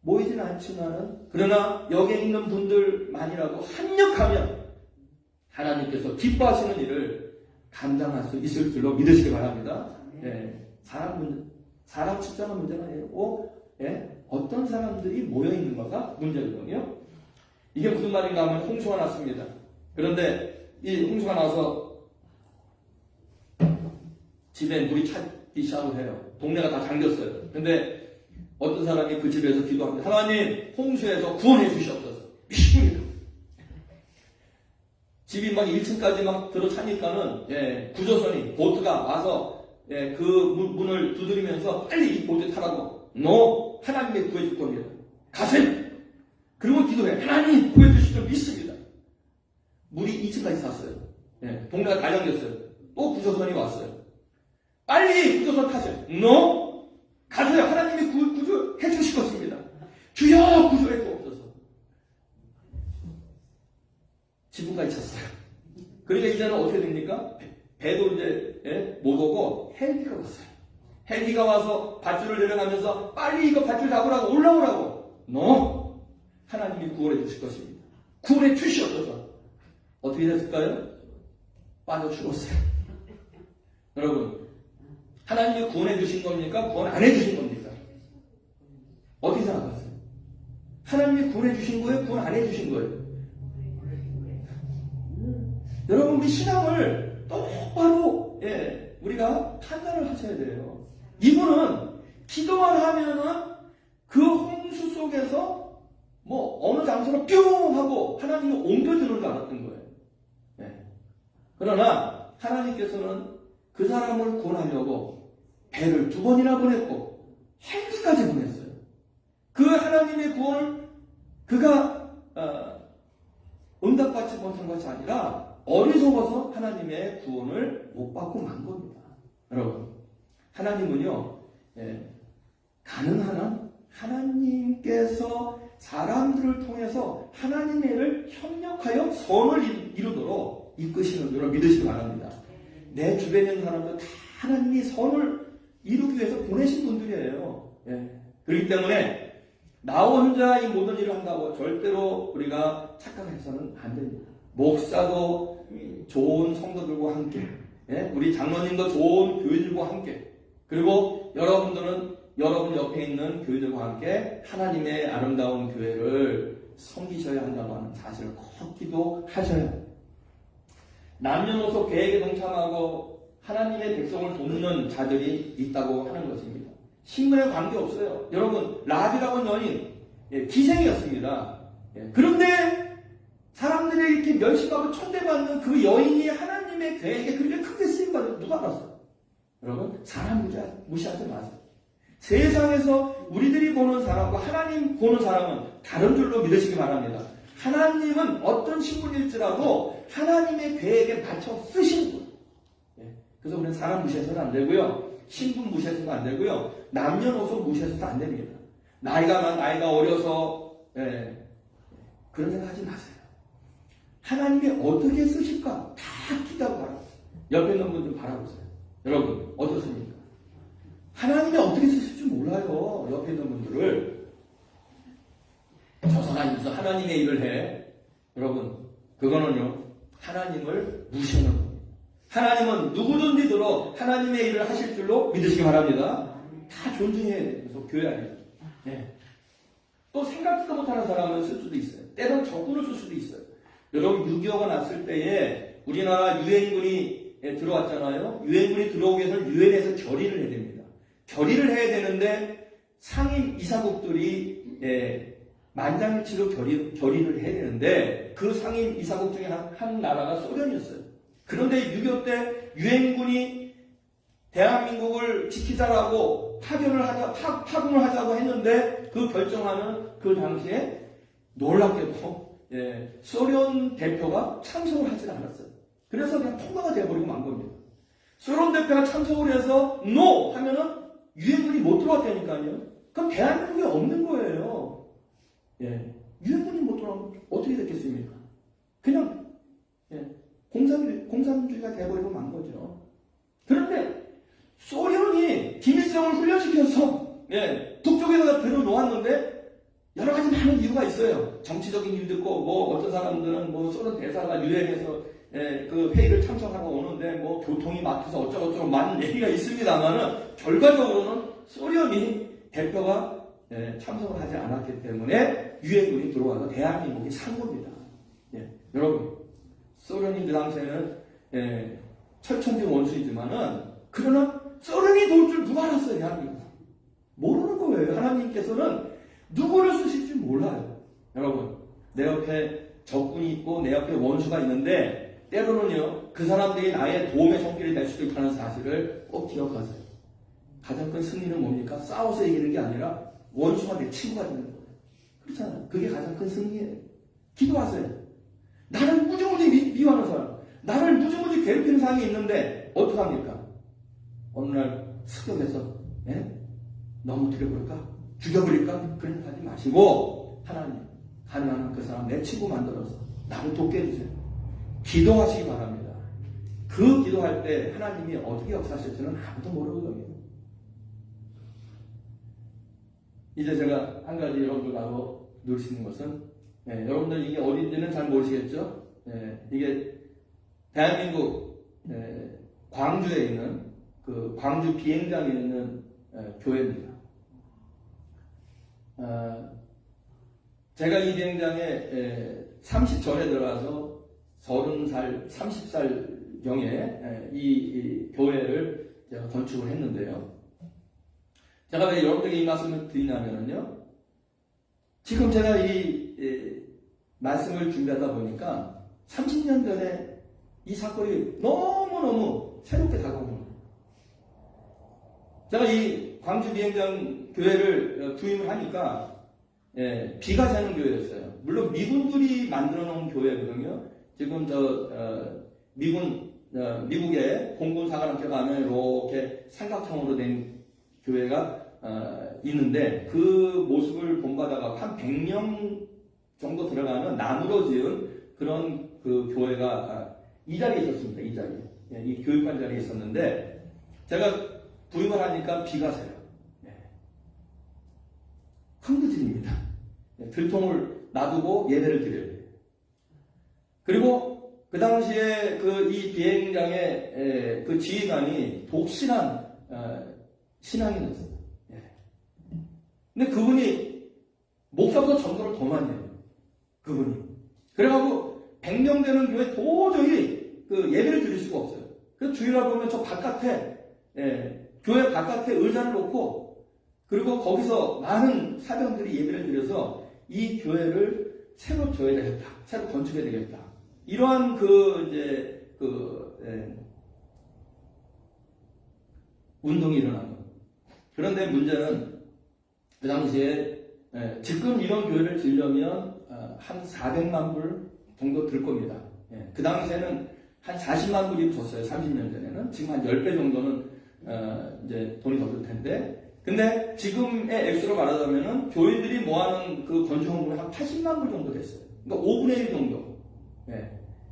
Speaker 1: 모이지는 않지만은, 그러나 여기에 있는 분들만이라도 합력하면 하나님께서 기뻐하시는 일을 감당할 수 있을 줄로 믿으시기 바랍니다. 사람 숫자가 문제가 아니고 어떤 사람들이 모여 있는 거가 문제거든요. 이게 무슨 말인가 하면 홍수가 났습니다. 그런데 이 홍수가 나서 집에 물이 차기 시작을 해요. 동네가 다 잠겼어요. 근데 어떤 사람이 그 집에서 기도합니다. 하나님, 홍수에서 구원해 주시옵소서. 미십니다. 집이 막 1층까지 막 들어차니까는 구조선이, 보트가 와서 그 문을 두드리면서 빨리 이 보트에 타라고. 너 하나님이 구해줄 겁니다. 가세요. 그리고 기도해. 하나님 구해주실 줄 믿습니다. 물이 2층까지 찼어요. 동네가 다 잠겼어요. 또 구조선이 왔어요. 빨리 구조선 타세요. 너 가세요. 하나님이 구조해 주실 것입니다. 주여 구조해 주옵소서. 지붕까지 찼어요. 그러니까 이제는 어떻게 됩니까? 배도 이제 못 오고 헬기가 왔어요. 헬기가 와서 밧줄을 내려가면서 빨리 이거 밧줄 잡으라고, 올라오라고. 너 하나님이 구원해 주실 것입니다. 구원해 주시옵소서. 어떻게 됐을까요? 빠져 죽었어요. 여러분, 하나님이 구원해 주신 겁니까? 구원 안 해 주신 겁니까? 어떻게 생각하세요? 하나님이 구원해 주신 거예요? 구원 안 해 주신 거예요? 여러분, 우리 신앙을 똑바로 우리가 판단을 하셔야 돼요. 이분은 기도만 하면은 그 홍수 속에서 어느 장소로 뿅 하고 하나님이 옮겨주는 줄 알았던 거예요. 그러나 하나님께서는 그 사람을 구원하려고 배를 2번이나 보냈고 헬기까지 보냈어요. 그 하나님의 구원을 그가 응답받지 못한 것이 아니라 어리석어서 하나님의 구원을 못 받고 만 겁니다. 여러분, 하나님은요, 가능한 한 하나님께서 사람들을 통해서 하나님의 일을 협력하여 선을 이루도록 이끄시는 줄을 믿으시기 바랍니다. 내 주변에 있는 사람들 다 하나님이 선을 이루기 위해서 보내신 분들이에요. 그렇기 때문에 나 혼자 이 모든 일을 한다고 절대로 우리가 착각해서는 안 됩니다. 목사도 좋은 성도들과 함께, 우리 장로님도 좋은 교회들과 함께, 그리고 여러분들은 여러분 옆에 있는 교회들과 함께 하나님의 아름다운 교회를 섬기셔야 한다고 하는 사실을 꼭 기도하셔야 합니다. 남녀노소 계획에 동참하고 하나님의 백성을 돕는 자들이 있다고 하는 것입니다. 신분에 관계없어요. 여러분, 라합이라고 하는 여인, 기생이었습니다. 그런데 사람들이 이렇게 멸시하고 천대받는 그 여인이 하나님의 계획에 그렇게 크게 쓰임받을 누가 알았어요? 여러분, 사람 무시하지 마세요. 세상에서 우리들이 보는 사람과 하나님 보는 사람은 다른 줄로 믿으시기 바랍니다. 하나님은 어떤 신분일지라도 하나님의 계획에 맞춰 쓰신 분. 그래서 우리는 사람 무시해서는 안 되고요. 신분 무시해서도 안 되고요. 남녀노소 무시해서도 안 됩니다. 나이가 어려서 그런 생각 하지 마세요. 하나님이 어떻게 쓰실까 다 기다고 바라보세요. 옆에 있는 분 좀 바라보세요. 여러분 어떻습니까? 하나님이 어떻게 쓰실 줄 몰라요. 옆에 있는 분들을. 저 사람이 무슨 하나님의 일을 해. 여러분 그거는요 하나님을 무시하는 겁니다. 하나님은 누구든지 들어 하나님의 일을 하실 줄로 믿으시기 바랍니다. 다 존중해야 돼요. 그래서 교회 안에서. 네. 또 생각지도 못하는 사람을 쓸 수도 있어요. 때론 적군을 쓸 수도 있어요. 여러분 6.25가 났을 때에 우리나라 유엔군이 들어왔잖아요. 유엔군이 들어오기 위해서 유엔에서 결의를 해야 됩니다. 결의를 해야 되는데 상임 이사국들이 만장일치로 결의를 해야 되는데 그 상임 이사국 중에 한 나라가 소련이었어요. 그런데 6.25 때 유엔군이 대한민국을 지키자라고 파군을 하자고 했는데 그 결정하는 그 당시에 놀랍게도 소련 대표가 참석을 하지 않았어요. 그래서 그냥 통과가 되어버리고 만 겁니다. 소련 대표가 참석을 해서 NO! 하면은 유엔군이 못 들어왔다니까요. 그럼 대한민국이 없는 거예요. 유엔군이 못 들어오면 어떻게 됐겠습니까? 그냥 공산주의가 되어버리고 만 거죠. 그런데 소련이 김일성을 훈련시켜서 북쪽에다가 들어놓았는데 여러 가지 많은 이유가 있어요. 정치적인 이유도 있고 뭐 어떤 사람들은 뭐 소련 대사가 유엔에서 그 회의를 참석하러 오는데 뭐 교통이 막혀서 어쩌고저쩌고 많은 얘기가 있습니다만은 결과적으로는 소련이 대표가 참석을 하지 않았기 때문에 유엔군이 들어와서 대한민국이 산 겁니다. 여러분 소련이 그 당시에는 철천지 원수이지만은 그러나 소련이 도울 줄 누가 알았어요? 대한민국 모르는 거예요. 하나님께서는 누구를 쓰실 줄 몰라요. 여러분 내 옆에 적군이 있고 내 옆에 원수가 있는데 때로는요 그 사람들이 나의 도움의 손길이 될 수도 있다는 사실을 꼭 기억하세요. 가장 큰 승리는 뭡니까? 싸워서 이기는 게 아니라 원수가 내 친구가 되는 거예요. 그렇잖아요. 그게 가장 큰 승리예요. 기도하세요. 나를 무지무지 미워하는 사람, 나를 무지무지 괴롭히는 사람이 있는데 어떡합니까? 어느 날 습격해서 너무 죽여버릴까? 그런 일 하지 마시고 하나님 가능한 그 사람 내 친구 만들어서 나를 돕게 해주세요. 기도하시기 바랍니다. 그 기도할 때 하나님이 어떻게 역사하실지는 아무도 모르거든요. 이제 제가 한 가지 여러분들하고 누릴 수 있는 것은 여러분들 이게 어딘지는 잘 모르시겠죠? 이게 대한민국 광주에 있는 그 광주 비행장에 있는 교회입니다. 제가 이 비행장에 30절에 들어가서 30살, 30살 경에 이 교회를 제가 건축을 했는데요. 제가 왜 여러분들에게 이 말씀을 드리냐면요. 지금 제가 이 말씀을 준비하다 보니까 30년 전에 이 사건이 너무너무 새롭게 다가오는 거예요. 제가 이 광주 비행장 교회를 부임을 하니까 비가 새는 교회였어요. 물론 미군들이 만들어 놓은 교회거든요. 지금 미국의 공군 사관학교 가면 이렇게 삼각형으로 된 교회가 있는데 그 모습을 본받아가 한 100명 정도 들어가는 나무로 지은 그런 그 교회가 이 자리에 있었습니다. 이 자리에. 이 교육관 자리에 있었는데 제가 부임을 하니까 비가 새요. 흥부진입니다. 들통을 놔두고 예배를 드려야 돼요. 그리고 그 당시에 그 이 비행장의 그 지휘관이 독실한 신앙인이었어요. 근데 그분이 목사보다 전도를 더 많이 해요. 그분이. 그래가지고 100명 되는 교회 도저히 그 예배를 드릴 수가 없어요. 그래서 주일날 보면 저 바깥에 교회 바깥에 의자를 놓고 그리고 거기서 많은 사병들이 예배를 드려서 이 교회를 새로 줘야 되겠다. 새로 건축해야 되겠다. 이러한 운동이 일어난 거예요. 그런데 문제는 그 당시에 지금 이런 교회를 지으려면 한 400만 불 정도 들 겁니다. 그 당시에는 한 40만 불이 줬어요. 30년 전에는. 지금 한 10배 정도는 이제 돈이 더 들 텐데. 근데 지금의 액수로 말하자면은 교인들이 모아놓은 그 건축 헌금이 한 80만 불 정도 됐어요. 그러니까 5분의 1 정도.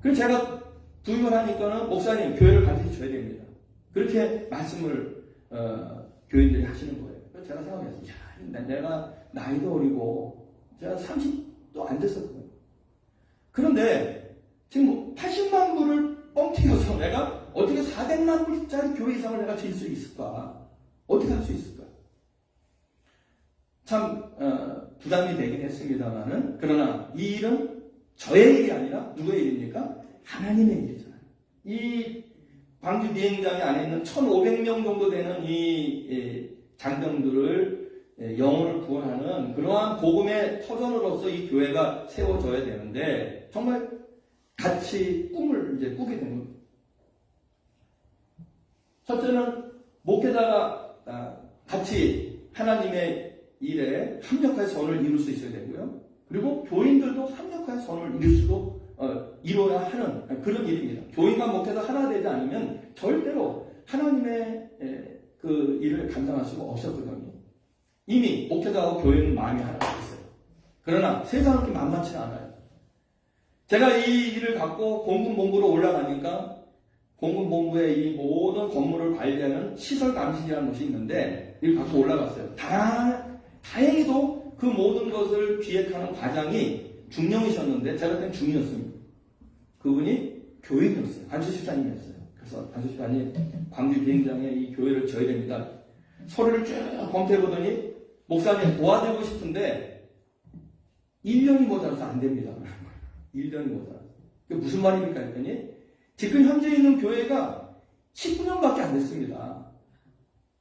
Speaker 1: 그래서 제가 부임을 하니까는 목사님 교회를 반드시 줘야 됩니다. 그렇게 말씀을 교인들이 하시는 거예요. 그래서 제가 생각했어요. 야, 내가 나이도 어리고 제가 30도 안 됐었거든요. 그런데 지금 80만 불을 뻥튀겨서 내가 어떻게 400만 불짜리 교회 이상을 내가 지을 수 있을까? 어떻게 할 수 있을까? 참 부담이 되긴 했습니다만은, 그러나 이 일은 저의 일이 아니라 누구의 일입니까? 하나님의 일이잖아요. 이 광주 비행장에 안에 있는 1,500명 정도 되는 이 장병들을 영혼을 구원하는 그러한 복음의 터전으로서 이 교회가 세워져야 되는데, 정말 같이 꿈을 이제 꾸게 된 겁니다. 첫째는 목회자가 같이 하나님의 일에 합력해서 선을 이룰 수 있어야 되고요. 그리고 교인들도 합력해서 선을 이뤄야 하는 그런 일입니다. 교인과 목회자 하나 되지 않으면 절대로 하나님의 그 일을 감당할 수가 없었거든요. 이미 목회자와 교인은 마음이 하나가 있어요. 그러나 세상은 그렇게 만만치 않아요. 제가 이 일을 갖고 공군본부로 올라가니까 공군본부의 이 모든 건물을 관리하는 시설감시이라는 것이 있는데 이걸 갖고 올라갔어요. 다행히도 그 모든 것을 기획하는 과장이 중령이셨는데 제가 그땐 중이었습니다. 그분이 교인이었어요. 안수집사님이었어요. 그래서 안수집사님 광주 비행장에 이 교회를 지어야 됩니다. 서류를 쭉 검토해보더니 목사님 도와드리고 싶은데 1년이 모자라서 안 됩니다. 1년이 모자라서. 그게 무슨 말입니까? 했더니 지금 현재 있는 교회가 19년밖에 안 됐습니다.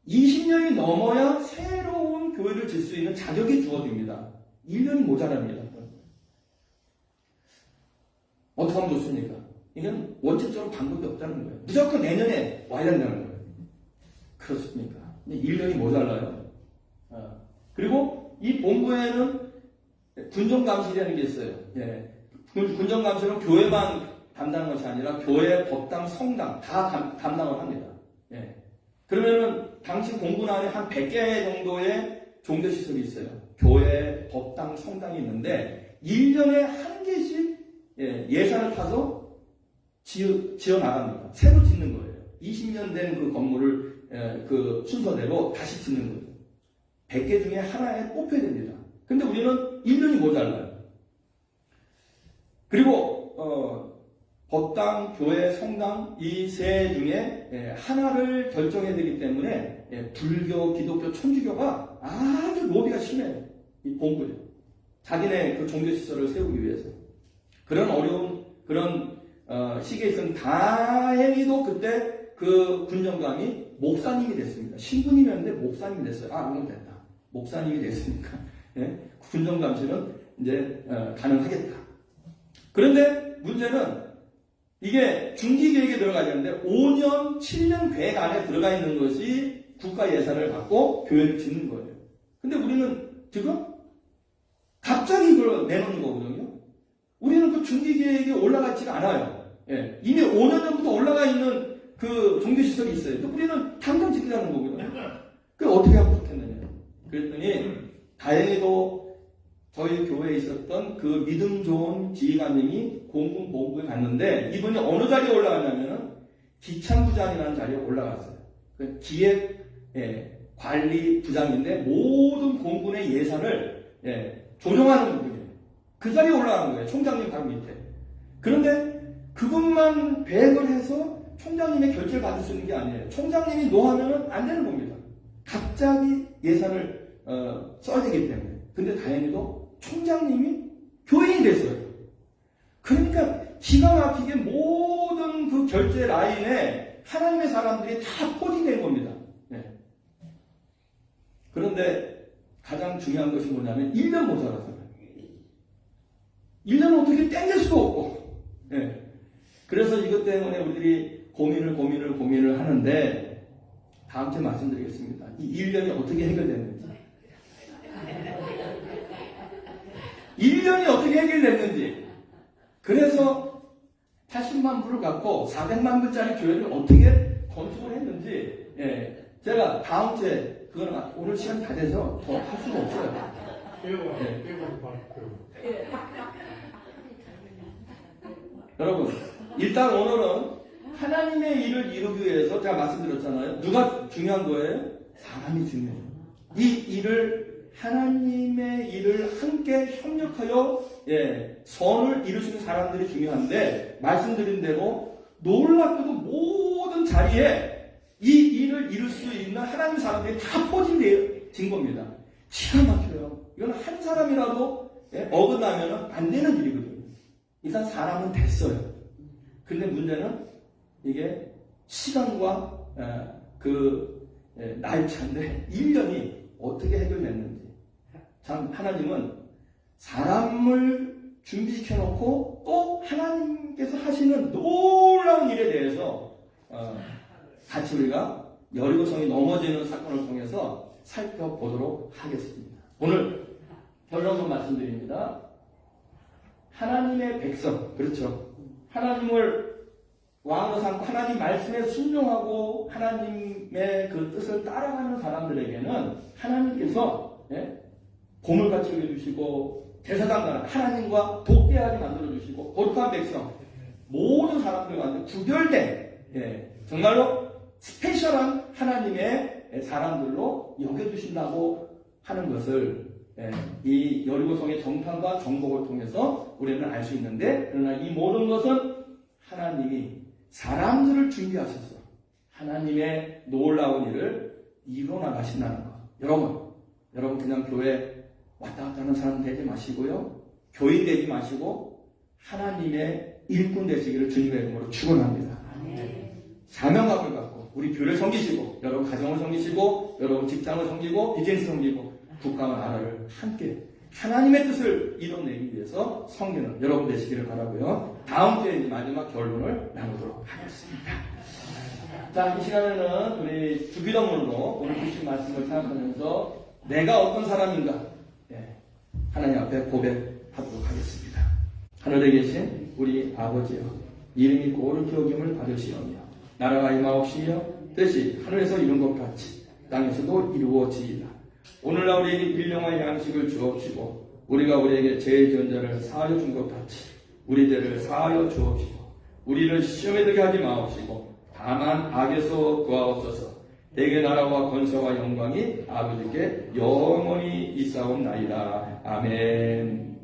Speaker 1: 20년이 넘어야 새로운 교회를 질 수 있는 자격이 주어집니다. 1년이 모자랍니다. 어떻게 하면 좋습니까? 이건 원칙적으로 방법이 없다는 거예요. 무조건 내년에 와야 된다는 거예요. 그렇습니까? 1년이 모자라요. 그리고 이 본부에는 군정감시라는 게 있어요. 예. 군정감시는 교회만 담당하는 것이 아니라 교회, 법당, 성당 다 담당을 합니다. 예. 그러면은 당시 공군 안에 한 100개 정도의 종교시설이 있어요. 교회, 법당, 성당이 있는데 1년에 한 개씩 예산을 타서 지어 나갑니다. 새로 짓는 거예요. 20년 된 그 건물을 그 순서대로 다시 짓는 거예요. 100개 중에 하나에 뽑혀야 됩니다. 근데 우리는 1년이 모자라요. 그리고 법당, 교회, 성당 이 세 중에 하나를 결정해야 되기 때문에 불교, 기독교, 천주교가 아주 로비가 심해요. 이 본부에. 자기네 그 종교시설을 세우기 위해서. 그런 어려운 그런 시기에 있으면 다행히도 그때 그 군정감이 목사님이 됐습니다. 신부님이었는데 목사님이 됐어요. 그럼 됐다. 목사님이 됐으니까 군정감시는 이제 가능하겠다. 그런데 문제는 이게 중기계획에 들어가야 되는데 5년, 7년 계획 안에 들어가 있는 것이 국가 예산을 갖고 교회를 짓는 거예요. 근데 우리는 지금 갑자기 이걸 내놓는 거거든요. 우리는 그 중기계획에 올라가 있지가 않아요. 예. 이미 5년 전부터 올라가 있는 그 종교시설이 있어요. 근데 우리는 당장 짓겠다는 거거든요. 그 어떻게 하면 좋겠느냐. 그랬더니 다행히도 저희 교회에 있었던 그 믿음 좋은 지휘관님이 공군 본부에 갔는데 이분이 어느 자리에 올라갔냐면은 기창부장이라는 자리에 올라갔어요. 그 기획 관리 부장인데 모든 공군의 예산을 조정하는 분이에요. 그 자리에 올라간 거예요. 총장님 바로 밑에. 그런데 그것만 배역을 해서 총장님의 결재를 받을 수 있는 게 아니에요. 총장님이 노하면은 안 되는 겁니다. 갑자기 예산을 써야 되기 때문에. 근데 다행히도 총장님이 교인이 됐어요. 그러니까 기가 막히게 모든 그 결제 라인에 하나님의 사람들이 다 포진된 겁니다. 그런데 가장 중요한 것이 뭐냐면 1년 모자라서요. 1년은 어떻게 땡길 수도 없고. 그래서 이것 때문에 우리들이 고민을 하는데 다음 주에 말씀드리겠습니다. 이 1년이 어떻게 해결됐는지. 1년이 어떻게 해결됐는지. 그래서 80만 불을 갖고 400만 불짜리 교회를 어떻게 건축을 했는지 제가 다음 주에 그거는 오늘 시간 다 돼서 더 할 수가 없어요. 여러분 일단 오늘은 하나님의 일을 이루기 위해서 제가 말씀드렸잖아요. 누가 중요한 거예요? 사람이 중요해요. 이 일을 하나님의 일을 함께 협력하여 선을 이루시는 사람들이 중요한데 말씀드린 대로 놀랍게도 모든 자리에 이 일을 이룰 수 있는 하나님 사람들이 다 포진된 겁니다. 기가 막혀요. 이건 한 사람이라도 어긋나면 안 되는 일이거든요. 일단 사람은 됐어요. 근데 문제는 이게 시간과 날짜인데 1년이 어떻게 해결됐는지. 참 하나님은 사람을 준비시켜 놓고 또 하나님께서 하시는 놀라운 일에 대해서 같이 우리가 여리고성이 넘어지는 사건을 통해서 살펴보도록 하겠습니다. 오늘 결론으로 말씀드립니다. 하나님의 백성, 그렇죠. 하나님을 왕으로 삼고 하나님 말씀에 순종하고 하나님의 그 뜻을 따라가는 사람들에게는 하나님께서 보물같이 여겨주시고 제사장 하나님과 독대하게 만들어주시고 거룩한 백성 모든 사람들 가운데 구별된 정말로 스페셜한 하나님의 사람들로 여겨주신다고 하는 것을 이 여리고성의 정탐과 정복을 통해서 우리는 알 수 있는데, 그러나 이 모든 것은 하나님이 사람들을 준비하셔서 하나님의 놀라운 일을 이루어 나가신다는 것. 여러분 그냥 교회 왔다 갔다 하는 사람 되지 마시고요. 교인 되지 마시고 하나님의 일꾼 되시기를 주님의 이름으로 축원합니다. 사명감을 갖고 우리 교회를 섬기시고 여러분 가정을 섬기시고 여러분 직장을 섬기고 비즈니스 섬기고 국가와 나라를 함께 하나님의 뜻을 이뤄내기 위해서 섬기는 여러분 되시기를 바라고요. 다음 주에 이제 마지막 결론을 나누도록 하겠습니다. 자, 이 시간에는 우리 주기도문으로 오늘 주신 말씀을 생각하면서 내가 어떤 사람인가 하나님 앞에 고백하도록 하겠습니다. 하늘에 계신 우리 아버지여, 이름이 고르게 여김을 받으시오며 나라가 임하옵시며 뜻이 하늘에서 이룬 것 같이 땅에서도 이루어지이다. 오늘날 우리에게 일용할 양식을 주옵시고 우리가 우리에게 죄 지은 자를 사하여 준 것 같이 우리 죄를 사하여 주옵시고 우리를 시험에 들게 하지 마옵시고 다만 악에서 구하옵소서. 대개 나라와 권세와 영광이 아버지께 영원히 있사옵나이다. 아멘.